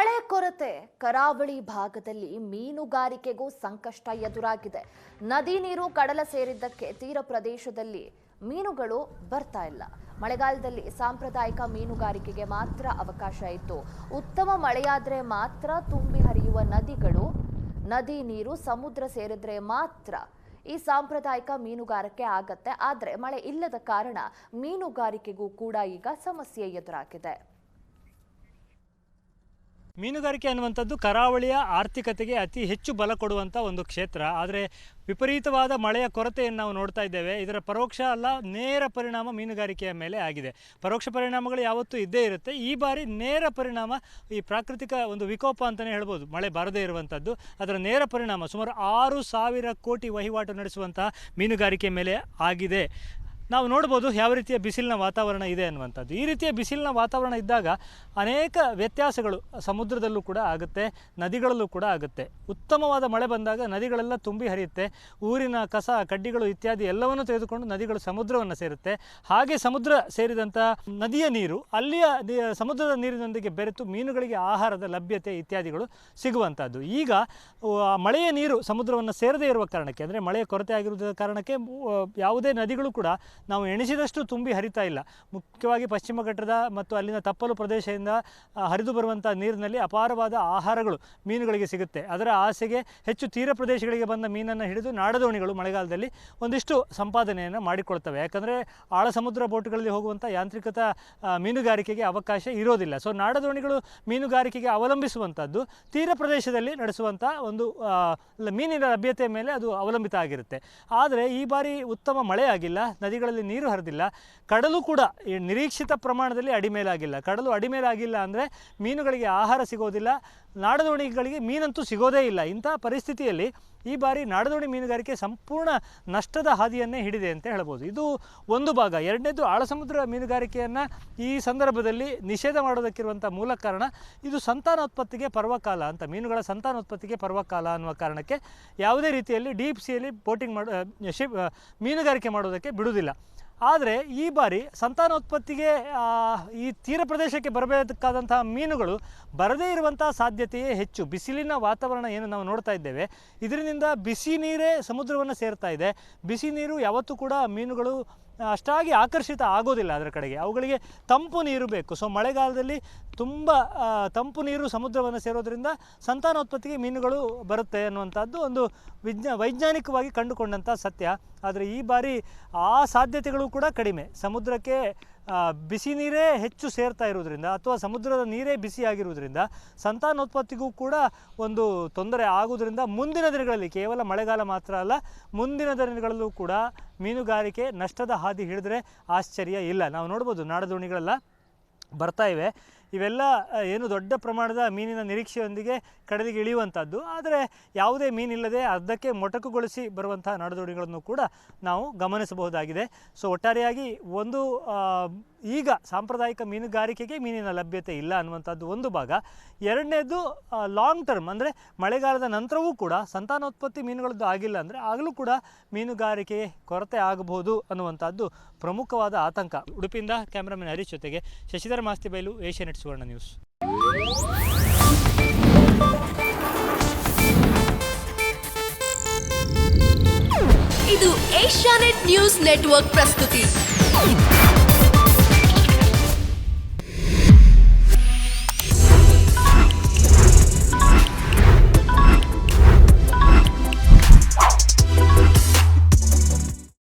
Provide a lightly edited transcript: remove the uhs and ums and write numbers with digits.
ಮಳೆ ಕೊರತೆ ಕರಾವಳಿ ಭಾಗದಲ್ಲಿ ಮೀನುಗಾರಿಕೆಗೂ ಸಂಕಷ್ಟ ಎದುರಾಗಿದೆ. ನದಿ ನೀರು ಕಡಲ ಸೇರಿದ್ದಕ್ಕೆ ತೀರ ಪ್ರದೇಶದಲ್ಲಿ ಮೀನುಗಳು ಬರ್ತಾ ಇಲ್ಲ. ಮಳೆಗಾಲದಲ್ಲಿ ಸಾಂಪ್ರದಾಯಿಕ ಮೀನುಗಾರಿಕೆಗೆ ಮಾತ್ರ ಅವಕಾಶ ಇತ್ತು. ಉತ್ತಮ ಮಳೆಯಾದ್ರೆ ಮಾತ್ರ ತುಂಬಿ ಹರಿಯುವ ನದಿ ನೀರು ಸಮುದ್ರ ಸೇರಿದ್ರೆ ಮಾತ್ರ ಈ ಸಾಂಪ್ರದಾಯಿಕ ಮೀನುಗಾರಿಕೆ ಆಗತ್ತೆ. ಆದರೆ ಮಳೆ ಇಲ್ಲದ ಕಾರಣ ಮೀನುಗಾರಿಕೆಗೂ ಕೂಡ ಈಗ ಸಮಸ್ಯೆ ಎದುರಾಗಿದೆ. ಮೀನುಗಾರಿಕೆ ಅನ್ನುವಂಥದ್ದು ಕರಾವಳಿಯ ಆರ್ಥಿಕತೆಗೆ ಅತಿ ಹೆಚ್ಚು ಬಲ ಕೊಡುವಂಥ ಒಂದು ಕ್ಷೇತ್ರ. ಆದರೆ ವಿಪರೀತವಾದ ಮಳೆಯ ಕೊರತೆಯನ್ನು ನಾವು ನೋಡ್ತಾ ಇದ್ದೇವೆ. ಇದರ ಪರೋಕ್ಷ ಅಲ್ಲ ನೇರ ಪರಿಣಾಮ ಮೀನುಗಾರಿಕೆಯ ಮೇಲೆ ಆಗಿದೆ. ಪರೋಕ್ಷ ಪರಿಣಾಮಗಳು ಯಾವತ್ತೂ ಇದ್ದೇ ಇರುತ್ತೆ. ಈ ಬಾರಿ ನೇರ ಪರಿಣಾಮ ಈ ಪ್ರಾಕೃತಿಕ ಒಂದು ವಿಕೋಪ ಅಂತಲೇ ಹೇಳ್ಬೋದು. ಮಳೆ ಬರದೇ ಇರುವಂಥದ್ದು ಅದರ ನೇರ ಪರಿಣಾಮ ಸುಮಾರು 6,000 ಕೋಟಿ ವಹಿವಾಟು ನಡೆಸುವಂತಹ ಮೀನುಗಾರಿಕೆ ಮೇಲೆ ಆಗಿದೆ. ನಾವು ನೋಡ್ಬೋದು ಯಾವ ರೀತಿಯ ಬಿಸಿಲಿನ ವಾತಾವರಣ ಇದೆ ಅನ್ನುವಂಥದ್ದು. ಈ ರೀತಿಯ ಬಿಸಿಲಿನ ವಾತಾವರಣ ಇದ್ದಾಗ ಅನೇಕ ವ್ಯತ್ಯಾಸಗಳು ಸಮುದ್ರದಲ್ಲೂ ಕೂಡ ಆಗುತ್ತೆ, ನದಿಗಳಲ್ಲೂ ಕೂಡ ಆಗುತ್ತೆ. ಉತ್ತಮವಾದ ಮಳೆ ಬಂದಾಗ ನದಿಗಳೆಲ್ಲ ತುಂಬಿ ಹರಿಯುತ್ತೆ. ಊರಿನ ಕಸ ಕಡ್ಡಿಗಳು ಇತ್ಯಾದಿ ಎಲ್ಲವನ್ನು ತೆಗೆದುಕೊಂಡು ನದಿಗಳು ಸಮುದ್ರವನ್ನು ಸೇರುತ್ತೆ. ಹಾಗೆ ಸಮುದ್ರ ಸೇರಿದಂಥ ನದಿಯ ನೀರು ಅಲ್ಲಿಯ ಸಮುದ್ರದ ನೀರಿನೊಂದಿಗೆ ಬೆರೆತು ಮೀನುಗಳಿಗೆ ಆಹಾರದ ಲಭ್ಯತೆ ಇತ್ಯಾದಿಗಳು ಸಿಗುವಂಥದ್ದು. ಈಗ ಮಳೆಯ ನೀರು ಸಮುದ್ರವನ್ನು ಸೇರದೇ ಇರುವ ಕಾರಣಕ್ಕೆ, ಅಂದರೆ ಮಳೆಯ ಕೊರತೆ ಆಗಿರುವುದರ ಕಾರಣಕ್ಕೆ ಯಾವುದೇ ನದಿಗಳು ಕೂಡ ನಾವು ಎಣಿಸಿದಷ್ಟು ತುಂಬಿ ಹರಿತಾ ಇಲ್ಲ. ಮುಖ್ಯವಾಗಿ ಪಶ್ಚಿಮ ಘಟ್ಟದ ಮತ್ತು ಅಲ್ಲಿನ ತಪ್ಪಲು ಪ್ರದೇಶದಿಂದ ಹರಿದು ಬರುವಂಥ ನೀರಿನಲ್ಲಿ ಅಪಾರವಾದ ಆಹಾರಗಳು ಮೀನುಗಳಿಗೆ ಸಿಗುತ್ತೆ. ಅದರ ಆಸೆಗೆ ಹೆಚ್ಚು ತೀರ ಪ್ರದೇಶಗಳಿಗೆ ಬಂದ ಮೀನನ್ನು ಹಿಡಿದು ನಾಡದೋಣಿಗಳು ಮಳೆಗಾಲದಲ್ಲಿ ಒಂದಿಷ್ಟು ಸಂಪಾದನೆಯನ್ನು ಮಾಡಿಕೊಳ್ತವೆ. ಯಾಕಂದರೆ ಆಳ ಸಮುದ್ರ ಬೋಟ್ಗಳಲ್ಲಿ ಹೋಗುವಂಥ ಯಾಂತ್ರಿಕತ ಮೀನುಗಾರಿಕೆಗೆ ಅವಕಾಶ ಇರೋದಿಲ್ಲ. ಸೊ ನಾಡದೋಣಿಗಳು ಮೀನುಗಾರಿಕೆಗೆ ಅವಲಂಬಿಸುವಂಥದ್ದು ತೀರ ಪ್ರದೇಶದಲ್ಲಿ ನಡೆಸುವಂಥ ಒಂದು ಮೀನಿನ ಲಭ್ಯತೆ ಮೇಲೆ ಅದು ಅವಲಂಬಿತ ಆಗಿರುತ್ತೆ. ಆದರೆ ಈ ಬಾರಿ ಉತ್ತಮ ಮಳೆ ಆಗಿಲ್ಲ, ನದಿಗಳಲ್ಲಿ ನೀರು ಹರಿದಿಲ್ಲ, ಕಡಲು ಕೂಡ ನಿರೀಕ್ಷಿತ ಪ್ರಮಾಣದಲ್ಲಿ ಅಡಿಮೇಲಾಗಿಲ್ಲ. ಕಡಲು ಅಡಿಮೇಲಾಗಿಲ್ಲ ಅಂದರೆ ಮೀನುಗಳಿಗೆ ಆಹಾರ ಸಿಗೋದಿಲ್ಲ, ನಾಡದೋಣಿಗಳಿಗೆ ಮೀನಂತೂ ಸಿಗೋದೇ ಇಲ್ಲ. ಇಂಥ ಪರಿಸ್ಥಿತಿಯಲ್ಲಿ ಈ ಬಾರಿ ನಾಡದೋಣಿ ಮೀನುಗಾರಿಕೆ ಸಂಪೂರ್ಣ ನಷ್ಟದ ಹಾದಿಯನ್ನೇ ಹಿಡಿದೆ ಅಂತ ಹೇಳ್ಬೋದು. ಇದು ಒಂದು ಭಾಗ. ಎರಡನೇದು, ಆಳ ಸಮುದ್ರ ಮೀನುಗಾರಿಕೆಯನ್ನು ಈ ಸಂದರ್ಭದಲ್ಲಿ ನಿಷೇಧ ಮಾಡೋದಕ್ಕಿರುವಂಥ ಮೂಲ ಕಾರಣ ಇದು ಸಂತಾನೋತ್ಪತ್ತಿಗೆ ಪರ್ವಕಾಲ ಅಂತ, ಮೀನುಗಳ ಸಂತಾನೋತ್ಪತ್ತಿಗೆ ಪರ್ವಕಾಲ ಅನ್ನುವ ಕಾರಣಕ್ಕೆ ಯಾವುದೇ ರೀತಿಯಲ್ಲಿ ಡೀಪ್ ಸಿಯಲ್ಲಿ ಬೋಟಿಂಗ್ ಮೀನುಗಾರಿಕೆ ಮಾಡೋದಕ್ಕೆ ಬಿಡುವುದಿಲ್ಲ. ಆದರೆ ಈ ಬಾರಿ ಸಂತಾನೋತ್ಪತ್ತಿಗೆ ಈ ತೀರ ಪ್ರದೇಶಕ್ಕೆ ಬರಬೇಕಾದಂತಹ ಮೀನುಗಳು ಬರದೇ ಇರುವಂಥ ಸಾಧ್ಯತೆಯೇ ಹೆಚ್ಚು. ಬಿಸಿಲಿನ ವಾತಾವರಣ ಏನು ನಾವು ನೋಡ್ತಾ ಇದ್ದೇವೆ, ಇದರಿಂದ ಬಿಸಿ ನೀರೇ ಸಮುದ್ರವನ್ನು ಸೇರ್ತಾ ಇದೆ. ಬಿಸಿ ನೀರು ಯಾವತ್ತೂ ಕೂಡ ಮೀನುಗಳು ಅಷ್ಟಾಗಿ ಆಕರ್ಷಿತ ಆಗೋದಿಲ್ಲ ಅದರ ಕಡೆಗೆ. ಅವುಗಳಿಗೆ ತಂಪು ನೀರು ಬೇಕು. ಸೊ ಮಳೆಗಾಲದಲ್ಲಿ ತುಂಬ ತಂಪು ನೀರು ಸಮುದ್ರವನ್ನು ಸೇರೋದ್ರಿಂದ ಸಂತಾನೋತ್ಪತ್ತಿಗೆ ಮೀನುಗಳು ಬರುತ್ತೆ ಅನ್ನುವಂಥದ್ದು ಒಂದು ವೈಜ್ಞಾನಿಕವಾಗಿ ಕಂಡುಕೊಂಡಂಥ ಸತ್ಯ. ಆದರೆ ಈ ಬಾರಿ ಆ ಸಾಧ್ಯತೆಗಳು ಕೂಡ ಕಡಿಮೆ. ಸಮುದ್ರಕ್ಕೆ ಬಿಸಿ ನೀರೇ ಹೆಚ್ಚು ಸೇರ್ತಾ ಇರೋದ್ರಿಂದ ಅಥವಾ ಸಮುದ್ರದ ನೀರೇ ಬಿಸಿಯಾಗಿರುವುದರಿಂದ ಸಂತಾನೋತ್ಪತ್ತಿಗೂ ಕೂಡ ಒಂದು ತೊಂದರೆ ಆಗುವುದರಿಂದ ಮುಂದಿನ ದಿನಗಳಲ್ಲಿ, ಕೇವಲ ಮಳೆಗಾಲ ಮಾತ್ರ ಅಲ್ಲ, ಮುಂದಿನ ದಿನಗಳಲ್ಲೂ ಕೂಡ ಮೀನುಗಾರಿಕೆ ನಷ್ಟದ ಹಾದಿ ಹಿಡಿದ್ರೆ ಆಶ್ಚರ್ಯ ಇಲ್ಲ. ನಾವು ನೋಡ್ಬೋದು ನಾಡದೋಣಿಗಳೆಲ್ಲ ಬರ್ತಾ ಇವೆ. ಇವೆಲ್ಲ ಏನು ದೊಡ್ಡ ಪ್ರಮಾಣದ ಮೀನಿನ ನಿರೀಕ್ಷೆಯೊಂದಿಗೆ ಕಡಲಿಗೆ ಇಳಿಯುವಂಥದ್ದು. ಆದರೆ ಯಾವುದೇ ಮೀನಿಲ್ಲದೆ ಅರ್ಧಕ್ಕೆ ಮೊಟಕುಗೊಳಿಸಿ ಬರುವಂಥ ನಾಡದೋಣಿಗಳನ್ನು ಕೂಡ ನಾವು ಗಮನಿಸಬಹುದಾಗಿದೆ. ಸೊ ಒಟ್ಟಾರೆಯಾಗಿ ಒಂದು ಈಗ ಸಾಂಪ್ರದಾಯಿಕ ಮೀನುಗಾರಿಕೆಗೆ ಮೀನಿನ ಲಭ್ಯತೆ ಇಲ್ಲ ಅನ್ನುವಂಥದ್ದು ಒಂದು ಭಾಗ. ಎರಡನೇದು, ಲಾಂಗ್ ಟರ್ಮ್ ಅಂದರೆ ಮಳೆಗಾಲದ ನಂತರವೂ ಕೂಡ ಸಂತಾನೋತ್ಪತ್ತಿ ಮೀನುಗಳದ್ದು ಆಗಿಲ್ಲ ಅಂದರೆ ಆಗಲೂ ಕೂಡ ಮೀನುಗಾರಿಕೆ ಕೊರತೆ ಆಗಬಹುದು ಅನ್ನುವಂಥದ್ದು ಪ್ರಮುಖವಾದ ಆತಂಕ. ಉಡುಪಿಯಿಂದ ಕ್ಯಾಮ್ರಾಮನ್ ಹರೀಶ್ ಜೊತೆಗೆ ಶಶಿಧರ ಮಾಸ್ತಿಬೈಲು, ಏಷ್ಯಾನೆಟ್ ಸುವರ್ಣ ನ್ಯೂಸ್. ಇದು ಏಷ್ಯಾನೆಟ್ ನ್ಯೂಸ್ ನೆಟ್ವರ್ಕ್ ಪ್ರಸ್ತುತಿ.